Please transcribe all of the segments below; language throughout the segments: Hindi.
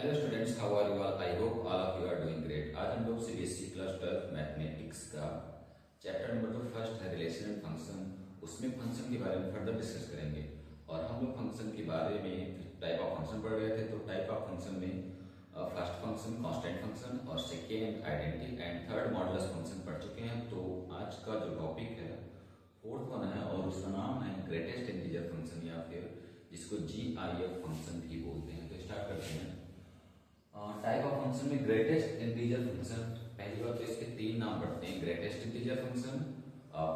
Hello students, how are you all? I hope all of you are doing great. आज हम लोग सीबीएसई क्लास 12 मैथमेटिक्स का चैप्टर नंबर जो फर्स्ट है रिलेशन एंड फंक्शन, उसमें फंक्शन के बारे में फर्दर डिस्कस करेंगे। और हम लोग फंक्शन के बारे में टाइप ऑफ फंक्शन पढ़ रहे थे। तो टाइप ऑफ फंक्शन में फर्स्ट फंक्शन कांस्टेंट फंक्शन और second identity and third modulus function पढ़ चुके हैं। तो आज का जो टॉपिक है फोर्थ वन है और उसका नाम है ग्रेटेस्ट इंटीजर फंक्शन या फिर जिसको GIF फंक्शन भी बोलते हैं। तो स्टार्ट करते हैं। टाइप ऑफ फंक्शन में ग्रेटेस्ट इंटीजर फंक्शन, पहली बात तो इसके तीन नाम पढ़ते हैं, greatest integer function,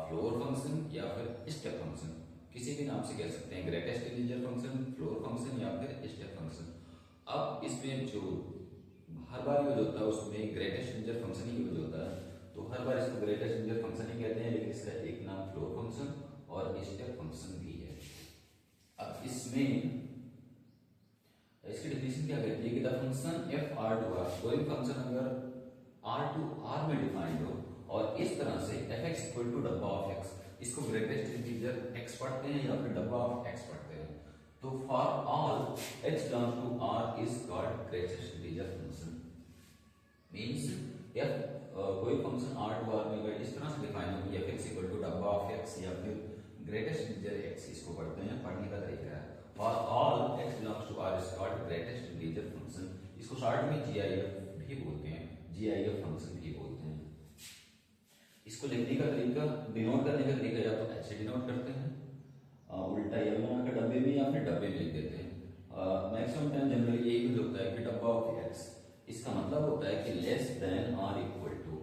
floor function या फिर स्टेप फंक्शन। किसी भी नाम से कह सकते हैं, greatest integer function, floor function या फिर स्टेप फंक्शन। अब इसमें जो हर बार यूज होता है उसमें ग्रेटेस्ट इंटीजर फंक्शन ही यूज होता है। तो हर बार इसको ग्रेटेस्ट इंटीजर फंक्शन ही कहते हैं, लेकिन इसका एक नाम फ्लोर फंक्शन और स्टेप फंक्शन भी है। अब इसमें इसकी डेफिनेशन क्या कहती है कि the function f R to R, कोई फंक्शन अगर आर टू आर में डिफाइंड हो और इस तरह से एफ एक्स इक्वल टू डब्बा ऑफ एक्स, इसको ग्रेटेस्ट इंटीजर एक्स पढ़ते हैं या फिर डब्बा ऑफ एक्स पढ़ते हैं। तो for all x belongs to R is called greatest integer function. Means f कोई फंक्शन आर टू आर में अगर इस तरह से डिफाइन हो एफ एक्स इक्वल टू डब्बा ऑफ एक्स या फिर ग्रेटेस्ट इंटीजर एक्स, इसको पढ़ते हैं। पढ़ने का तरीका है for all x belongs to R is called greatest integer function। इसको शॉर्ट में GIF भी बोलते हैं, GIF फंक्शन भी बोलते हैं। इसको लिखने का तरीका, डिनोट करने का तरीका या तो ऐसे डिनोट करते हैं, उल्टा या बनाकर डब्बे में या फिर डब्बे में लिख देते हैं। मैक्सिमम टाइम जनरली यही यूज होता है कि डब्बा ऑफ एक्स, इसका मतलब होता है कि less than are equal to,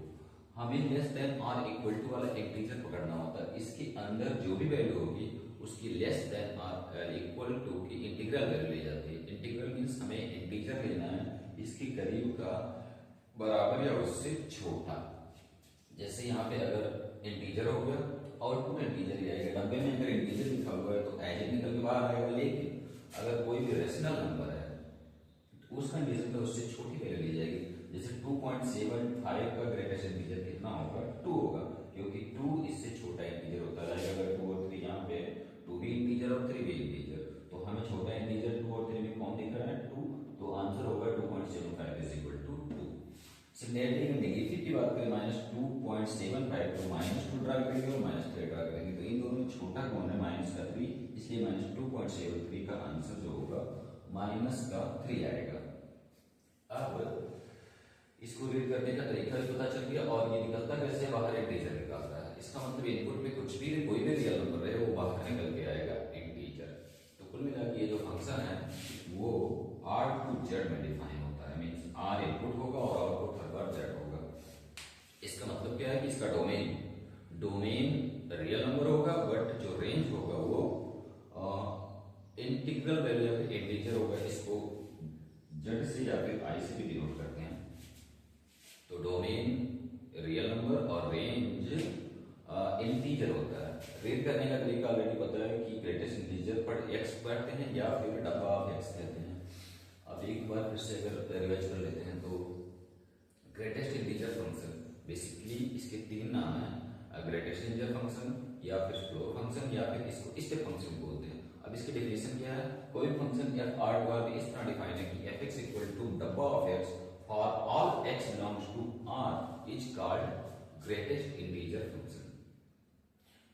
हमें less than are equal to वाला इंटीजर पकड़ना होता है। इसके अंदर जो भी वैल्यू होगी उसकी less than are equal to की इंटीग्रल वैल्यू ली जाती है। इंटीग्रल मींस हमें इंटीजर लेना है इसके करीब का, बराबर या उससे छोटा। जैसे यहाँ पे अगर इंटीजर हो गया तो आउटपुट इंटीजर ही आएगा। डब्बे में अगर इंटीजर लिखा हुआ है तो एज इट निकल के बाहर आएगा। लेकिन अगर कोई भी रेशनल नंबर है तो उस कंडीशन में उससे छोटी वैल्यू ली जाएगी। जैसे 2.75 का ग्रेटेस्ट इंटीजर कितना होगा? 2 होगा, क्योंकि 2 इससे छोटा इंटीजर होता है। अगर 2 और 3 यहाँ पे 2 भी इंटीजर और 3 भी इंटीजर, तो हमें छोटा इंटीजर 2 और 3 में कौन दिख रहा है? 2। तो आंसर होगा 2.75 is equal to 2। Similarly negative की बात करें, -2.75 तो -2 ड्रा करेंगे और -3 ड्रा करेंगे। तो इन दोनों में छोटा कौन है? -3, इसलिए -2.73 का आंसर जो होगा -3 आएगा। अब इसको रीड करने का तरीका भी पता चल गया और ये निकलता कैसे बाहर इंटीजर निकलता है। इसका मतलब इनपुट में कुछ भी कोई भी रियल नंबर है वो बाहर निकल के आएगा इंटीजर। तो कुल मिला के ये जो फंक्शन है वो R to Z में डिफाइन होता है। मींस R इनपुट होगा और आउटपुट हर बार Z होगा। इसका मतलब क्या है कि इसका डोमेन रियल नंबर होगा, बट जो रेंज होगा वो इंटीग्रल वैल्यू या फिर इंटीजर होगा। इसको Z से या फिर I से भी डिनोट करते हैं। तो डोमेन रियल नंबर और रेंज इंटीजर होता है। रीड करने का तरीका ऑलरेडी पता है कि ग्रेटेस्ट इंटीजर पर एक्स पढ़ते हैं या फिर डब्बा ऑफ एक्स कहते हैं। अब एक बार फिर से अगर रिवाइज कर लेते हैं तो ग्रेटेस्ट इंटीजर फंक्शन बेसिकली इसके तीन नाम हैं, ग्रेटेस्ट इंटीजर फंक्शन या फिर फ्लोर फंक्शन या फिर इसको स्टेप फंक्शन बोलते हैं। अब इसकी डेफिनेशन क्या है? कोई function f R to R इस तरह डिफाइन है कि एफ एक्स इक्वल टू डब्बा of x for all x belongs to R is called greatest integer function।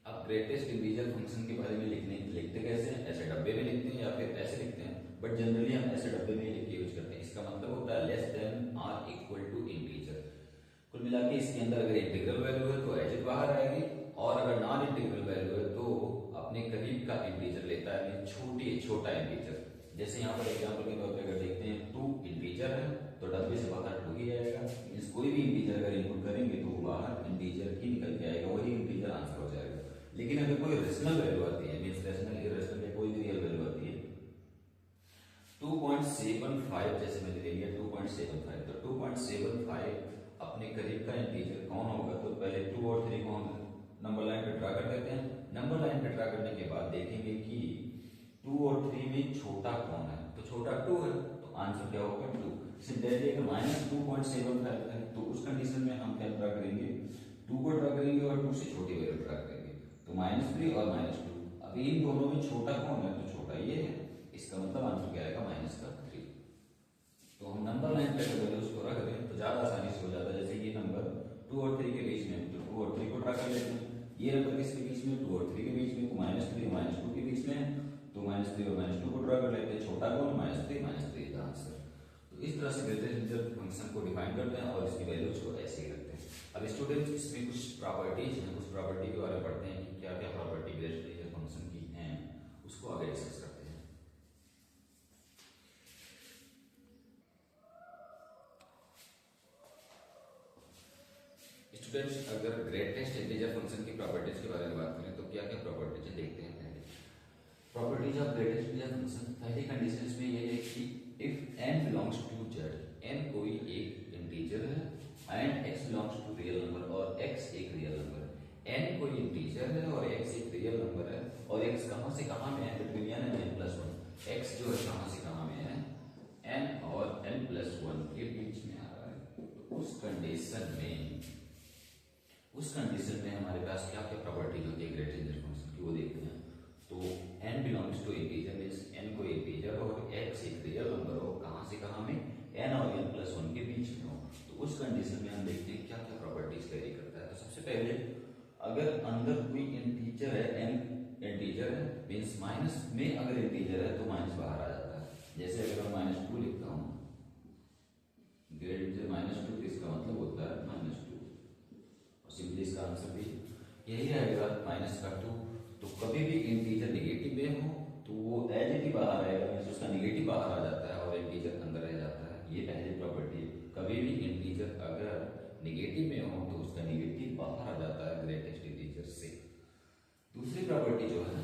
अब ग्रेटेस्ट इंटीजर फंक्शन के बारे में लिखते कैसे हैं? ऐसे डब्बे में लिखते हैं या फिर ऐसे लिखते हैं, बट जनरली हम ऐसे डब्बे में लिख के यूज करते हैं। इसका मतलब होता है less than are equal to integer. कुल मिला के इसके अंदर अगर इंटीग्रल वैल्यू है तो एज इट बाहर आएगी, और अगर नॉन इंटीग्रल वैल्यू है तो अपने करीब का इंटीजर लेता है, छोटा इंटीजर। जैसे यहाँ पर एग्जाम्पल के तौर पर अगर देखते हैं 2 इंटीजर है तो डब्बे से बाहर 2 ही आएगा। मींस कोई भी इंटीजर अगर इनपुट करेंगे तो वो बाहर इंटीजर ही निकल के आएगा, वही इंटीजर आंसर हो जाएगा। लेकिन अगर कोई रेशनल वैल्यू आती है, मींस रेशनल इरेशनल में कोई भी रियल वैल्यू आती है 2.75, जैसे मैंने ले लिया 2.75, तो 2.75 अपने करीब का इंटीजर कौन होगा? तो पहले 2 और 3 को हम नंबर लाइन पे ड्रा कर देते हैं। नंबर लाइन पे ड्रा करने के बाद देखेंगे कि 2 और 3 में छोटा कौन है? तो छोटा 2 है, तो आंसर क्या होगा? 2। सिमिलरली अगर -2.75 है तो उस कंडीशन में हम क्या ड्रा करेंगे? 2 को ड्रा करेंगे और 2 से छोटी वैल्यू ड्रा करेंगे, तो -3 और -2। अब इन दोनों में छोटा कौन है? तो छोटा ये है। इसका मतलब आंसर क्या आएगा? -3। तो हम नंबर लाइन पे अगर वैल्यूज को रख दें तो ज्यादा आसानी से हो जाता है। जैसे ये नंबर 2 और 3 के बीच में, तो 2 और 3 को ड्रा कर लेते हैं। ये नंबर किसके बीच में, 2 और 3 के बीच में, तो -3 और -2 के बीच में, तो -3 और -2 को ड्रा कर लेते हैं। छोटा कौन, -3 का आंसर। तो इस तरह से ग्रेटेस्ट इंटीजर फंक्शन को डिफाइन करते हैं और इसकी वैल्यूज को ऐसे ही रखते हैं। अब स्टूडेंट्स इसमें कुछ प्रॉपर्टीज हैं, कुछ प्रॉपर्टी के बारे में पढ़ते हैं कि क्या क्या प्रॉपर्टी ग्रेटेस्ट इंटीजर फंक्शन की हैं, उसको आगे डिस्कस करते हैं। स्टूडेंट्स अगर ग्रेटेस्ट इंटीजर फंक्शन की प्रॉपर्टीज के बारे में बात करें तो क्या क्या प्रॉपर्टीज है देखते हैं। पहले properties of greatest integer function, पहली कंडीशन में ये है कि if n belongs to z, n कोई एक इंटीजर है and x belongs to real number, और x एक रियल नंबर है। n कोई इंटीजर है और x एक रियल नंबर है, और x कहां से कहां में है, between n and n+1। x जो है कहां से कहां में है, n और n+1 के बीच में आ रहा है। तो उस कंडीशन में हमारे पास क्या क्या प्रॉपर्टीज होती है ग्रेटेस्ट इंटीजर फंक्शन की, वो देखते हैं। तो n belongs to integer means n कोई इंटीजर और x एक रियल नंबर हो, कहां से कहां में, n और n+1 के बीच में हो। तो उस कंडीशन में हम देखते हैं क्या क्या प्रॉपर्टीज कैरी करता है। तो सबसे पहले अगर अंदर कोई इंटीजर है, n इंटीजर है मींस माइनस में अगर इंटीजर है तो माइनस बाहर आ जाता है। जैसे अगर मैं -2 लिखता हूं, ग्रेटेस्ट -2, इसका मतलब होता है -2, और सिंपली इसका आंसर भी यही रहेगा -2। तो कभी भी इंटीजर नेगेटिव में हो तो वो एज इट ही बाहर आएगा, मींस उसका नेगेटिव बाहर आ जाता है और इंटीजर अंदर रह जाता है। ये पहली प्रॉपर्टी है। कभी भी इंटीजर अगर नेगेटिव में हो तो उसका नेगेटिव बाहर आ जाता है ग्रेटेस्ट इंटीजर से। दूसरी प्रॉपर्टी जो है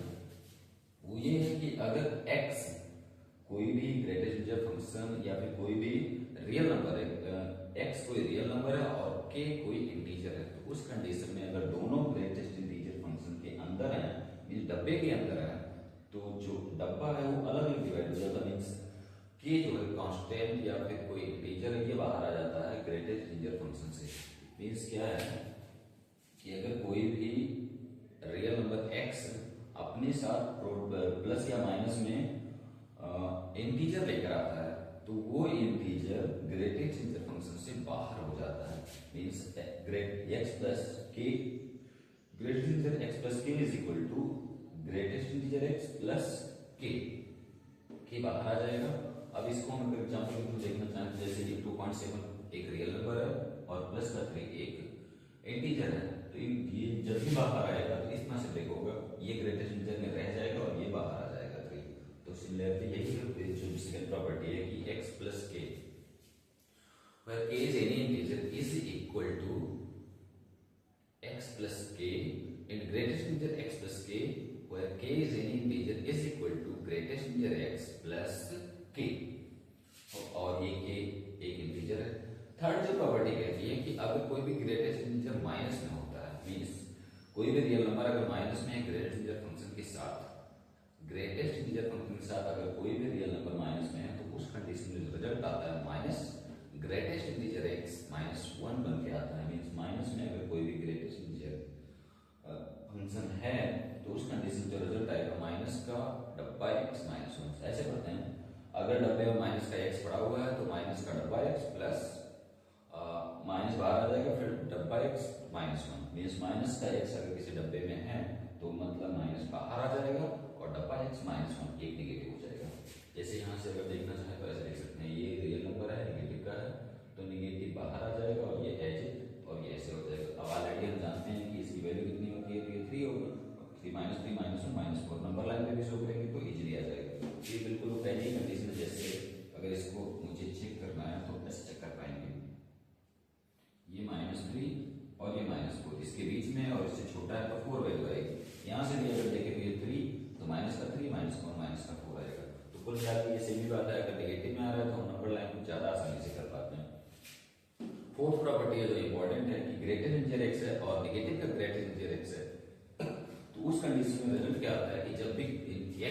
वो ये है कि अगर x कोई भी ग्रेटेस्ट इंटीजर फंक्शन या फिर कोई भी रियल नंबर है, x कोई रियल नंबर है और k कोई इंटीजर है, तो उस कंडीशन में अगर दोनों ग्रेटेस्ट इंटीजर फंक्शन के अंदर है, मींस डब्बे के अंदर है, तो जो डब्बा है वो अलग अलग डिवाइड हो जाता है। मींस k जो है कांस्टेंट या फिर कोई इंटीजर है, ये बाहर आ जाता है ग्रेटेस्ट इंटीजर फंक्शन से। मींस क्या है कि अगर कोई भी रियल नंबर x अपने साथ प्लस या माइनस में इंटीजर लेकर आता है, तो वो इंटीजर ग्रेटेस्ट इंटीजर फंक्शन से बाहर हो जाता है। Means great x plus k, greatest integer x plus k is equal to greatest integer x plus k बाहर आ जाएगा। अब इसको हम अगर एग्जांपल के थ्रू देखना चाहें, जैसे कि 2.7 एक रियल नंबर है और प्लस का 3 एक इंटीजर है, तो ये जब भी बाहर आएगा तो इस तरह से ब्रेक होगा, ये ग्रेटेस्ट इंटीजर में रह जाएगा और ये बाहर आ जाएगा 3। तो सिमिलरली यही जो सेकंड प्रॉपर्टी है कि x plus k where k is any integer is equal to x plus k and greatest integer x plus k where k is any integer is equal to greatest integer x plus k, और ये k एक इंटीजर है। थर्ड जो प्रॉपर्टी कहती है कि अगर कोई भी ग्रेटेस्ट इंटीजर माइनस में होता है, मींस कोई भी रियल नंबर अगर माइनस में है ग्रेटेस्ट इंटीजर फंक्शन के साथ, ग्रेटेस्ट इंटीजर फंक्शन के साथ अगर कोई भी रियल नंबर माइनस में है, तो उस कंडीशन में रिजल्ट आता है माइनस ग्रेटेस्ट इंटीजर x -1 बन के आता है। मींस माइनस में अगर कोई भी ग्रेटेस्ट इंटीजर फंक्शन है तो उस कंडीशन जो रिजल्ट आएगा माइनस का डब्बा x -1। ऐसे करते हैं, अगर डब्बे में माइनस का x पड़ा हुआ है तो माइनस का डब्बा x प्लस माइनस बाहर आ जाएगा, फिर डब्बा x -1 मींस माइनस का x अगर किसी डब्बे में है तो मतलब माइनस बाहर आ जाएगा और डब्बा x -1 एक नेगेटिव हो जाएगा। जैसे यहाँ से अगर देखना चाहे तो ऐसे देख सकते हैं, ये रियल नंबर है, नेगेटिव का है, तो नेगेटिव बाहर आ जाएगा और ये एज और ये ऐसे हो जाएगा। अब ऑलरेडी हम जानते हैं कि इसकी वैल्यू कितनी होती है, तो ये 3 होगा, 3 -3 -1 -4 नंबर लाइन पे भी शो करेंगे तो इजीली आ जाएगा। ये बिल्कुल पहली कंडीशन है। जैसे अगर इसको मुझे चेक करना है तो ऐसे चेक कर पाएंगे, ये -3 और ये -4 इसके बीच में और इससे छोटा है तो 4 वैल्यू आएगी। यहाँ से भी अगर देखें तो ये 3 तो माइनस का 3 -1 -4 आएगा। तो कुल मिला के ये सेम बात है, अगर नेगेटिव में आ रहा है तो हम नंबर लाइन को ज्यादा आसानी से कर पाते हैं। फोर्थ प्रॉपर्टी है जो इंपॉर्टेंट है कि ग्रेटर इंटीजर x है और नेगेटिव का ग्रेटर इंटीजर x है, तो उस कंडीशन में रिजल्ट क्या आता है कि जब भी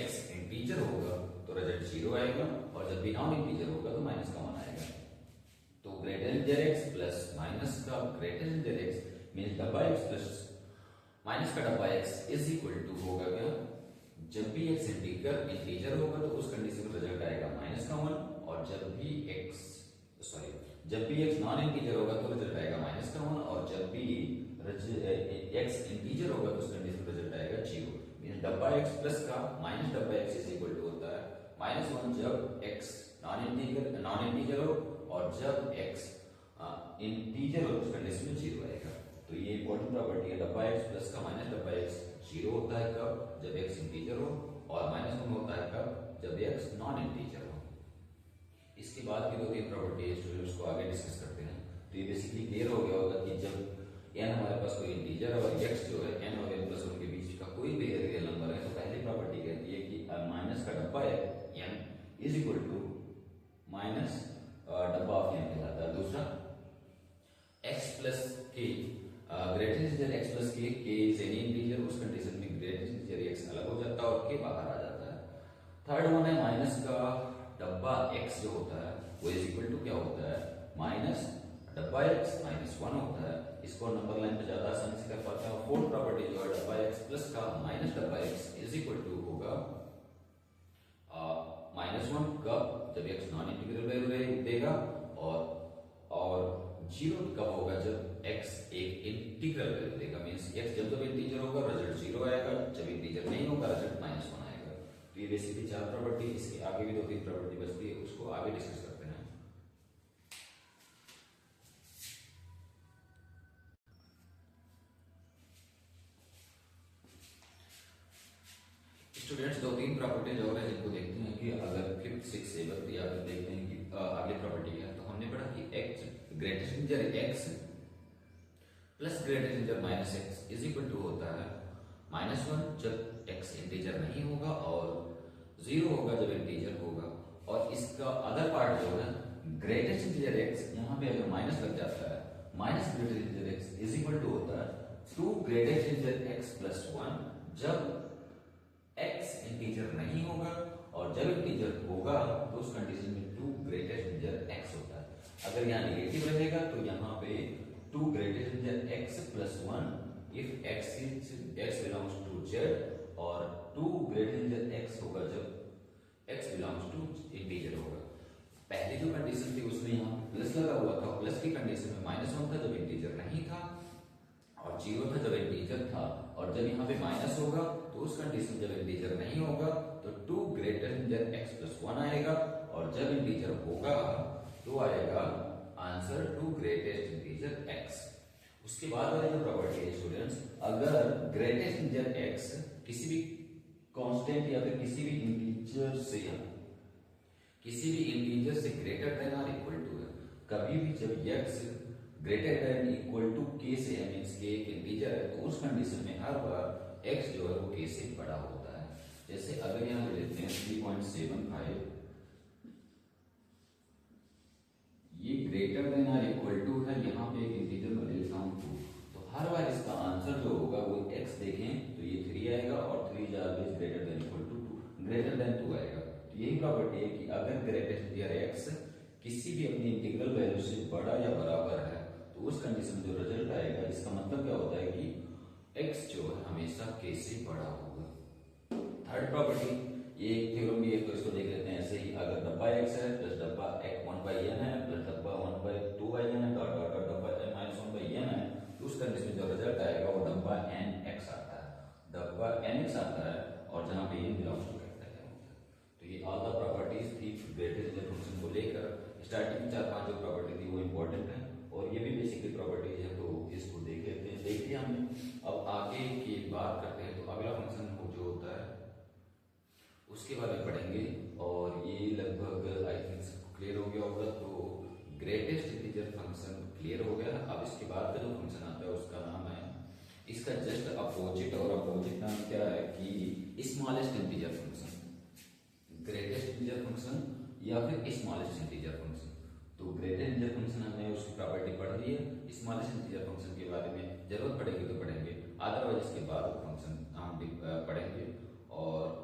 x इंटीजर होगा तो रिजल्ट 0 आएगा और जब भी नॉन इंटीजर होगा तो माइनस का 1 आएगा। तो greater integer x plus minus का ग्रेटर इंटीजर x मींस डब्बा x प्लस माइनस का डब्बा x इज इक्वल टू होगा क्या, जब भी x इंटीजर होगा तो उस कंडीशन में रिजल्ट आएगा -1 और और जब भी x नॉन इंटीजर होगा तो रिजल्ट आएगा -1, और जब भी x इंटीजर होगा तो उस कंडीशन में रिजल्ट आएगा 0। मींस डब्बा x प्लस का माइनस डब्बा x इज इक्वल टू होता है -1 जब x नॉन इंटीजर हो, और जब x इंटीजर हो तो उस कंडीशन में 0 आएगा। तो ये इंपॉर्टेंट प्रॉपर्टी है, डब्बा x प्लस का माइनस डब्बा x 0 होता है कब, जब x इंटीजर हो, और -1 होता है कब, जब x नॉन इंटीजर हो। इसके बाद की 2-3 प्रॉपर्टी है स्टूडेंट्स को आगे डिस्कस करते हैं। तो ये बेसिकली क्लियर हो गया होगा कि जब n हमारे पास कोई इंटीजर है और x जो है n और n प्लस 1 के बीच का कोई भी रियल नंबर है, तो पहली प्रॉपर्टी कहती है कि माइनस का डब्बा है n is equal to minus डब्बा ऑफ n कहलाता है। दूसरा x plus k greater integer x plus k is any integer, उस कंडीशन में ग्रेटर इंटीजर x अलग हो जाता है और k बाहर आ जाता है। थर्ड वन है माइनस का डब्बा x जो होता है वो इज इक्वल टू क्या होता है, माइनस डब्बा x -1 होता है। इसको नंबर लाइन पे ज्यादा आसानी से कर पाते हैं। और फोर्थ प्रॉपर्टी जो है डब्बा x प्लस का माइनस डब्बा x इज इक्वल टू होगा -1 कब, जब x नॉन इंटीग्रल वैल्यू देगा, और 0 कब होगा, जब x एक इंटीग्रल वैल्यू देगा। मींस x जब इंटीजर होगा रिजल्ट 0 आएगा, जब इंटीजर नहीं होगा रिजल्ट -1 आएगा। तो ये बेसिकली 4 प्रॉपर्टी, इसके आगे भी 2-3 प्रॉपर्टी बचती है, उसको आगे डिस्कस करते हैं। स्टूडेंट्स 2-3 प्रॉपर्टीज और है जिनको देखते हैं कि अगर 5th 6th 7th या फिर देखते हैं कि आगे प्रॉपर्टी क्या है। तो हमने पढ़ा कि x greatest integer x plus greatest integer -x is equal to होता है -1 जब x इंटीजर नहीं होगा, और 0 होगा जब इंटीजर होगा। और इसका अदर पार्ट जो है ग्रेटेस्ट इंटीजर x, यहाँ पे अगर माइनस लग जाता है, minus greatest integer x is equal to होता है 2 ग्रेटेस्ट इंटीजर x प्लस 1 जब x इंटीजर नहीं होगा, और जब इंटीजर होगा तो उस कंडीशन में 2 ग्रेटेस्ट इंटीजर x होता है। अगर यहाँ नेगेटिव रहेगा तो यहाँ पे 2 greatest integer x plus 1 if x belongs to z, और 2 ग्रेटेस्ट इंटीजर x होगा जब x बिलोंग्स टू इंटीजर होगा। पहली जो कंडीशन थी उसमें यहाँ प्लस लगा हुआ था, प्लस की कंडीशन में -1 था जब इंटीजर नहीं था, और 0 था जब इंटीजर था। और जब यहाँ पे माइनस होगा तो उस कंडीशन जब इंटीजर नहीं होगा तो 2 ग्रेटर इंटीजर x प्लस 1 आएगा, और जब इंटीजर होगा तो आएगा आंसर 2 ग्रेटेस्ट इंटीजर x। उसके बाद वाली जो प्रॉपर्टी है स्टूडेंट्स, अगर ग्रेटेस्ट इंटीजर x किसी भी कांस्टेंट या फिर किसी भी इंटीजर से ग्रेटर देन और इक्वल टू है, कभी भी जब x greater than equal to k से है, मींस k एक इंटीजर है, तो उस कंडीशन में हर बार x जो है वो k से बड़ा होता है। जैसे अगर यहाँ पे लेते हैं 3.75, ये ग्रेटर देन और इक्वल टू है, यहाँ पे एक इंटीजर में ले लेता हूँ 2, तो हर बार इसका आंसर जो होगा वो x देखें तो ये 3 आएगा, और 3 is always greater than equal to 2, greater than 2 आएगा। तो यही प्रॉपर्टी है कि अगर ग्रेटेस्ट इंटीजर x किसी भी अपनी इंटीग्रल वैल्यू से बड़ा या बराबर है, तो उस कंडीशन में जो रिजल्ट आएगा, इसका मतलब क्या होता है कि x जो है हमेशा k से बड़ा होगा। थर्ड प्रॉपर्टी, ये एक थ्योरम भी है, तो इसको देख लेते हैं ऐसे ही। अगर डब्बा x है प्लस डब्बा 1/n है प्लस डब्बा 1/2n है डॉट डॉट डॉट डब्बा -1/n है, तो उस कंडीशन में जो रिजल्ट आएगा वो डब्बा nx आता है, डब्बा nx आता है, और जहां पे n belongs to capital n होता है। तो ये ऑल द प्रॉपर्टीज थी ग्रेटेस्ट फंक्शन को लेकर। स्टार्टिंग में 4-5 जो प्रॉपर्टी थी वो इंपॉर्टेंट है, और ये भी बेसिकली प्रॉपर्टीज है, तो इसको देख लेते हैं। देखिए हमने अब आगे की बात करते हैं, तो अगला फंक्शन जो होता है उसके बारे में पढ़ेंगे, और ये लगभग आई थिंक सबको क्लियर हो गया होगा। तो ग्रेटेस्ट इंटीजर फंक्शन क्लियर हो गया। अब इसके बाद का जो फंक्शन आता है उसका नाम है, इसका जस्ट अपोजिट, और अपोजिट नाम क्या है कि smallest integer function, greatest integer function या फिर स्मॉलेस्ट इंटीजर फंक्शन। तो ग्रेटेस्ट इंटीजर फंक्शन हमने उसकी प्रॉपर्टी पढ़ ली है, स्मॉलेस्ट इंटीजर फंक्शन के बारे में जरूरत पड़ेगी तो पढ़ेंगे, अदरवाइज इसके बाद फंक्शन हम पढ़ेंगे और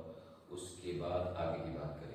उसके बाद आगे की बात करेंगे।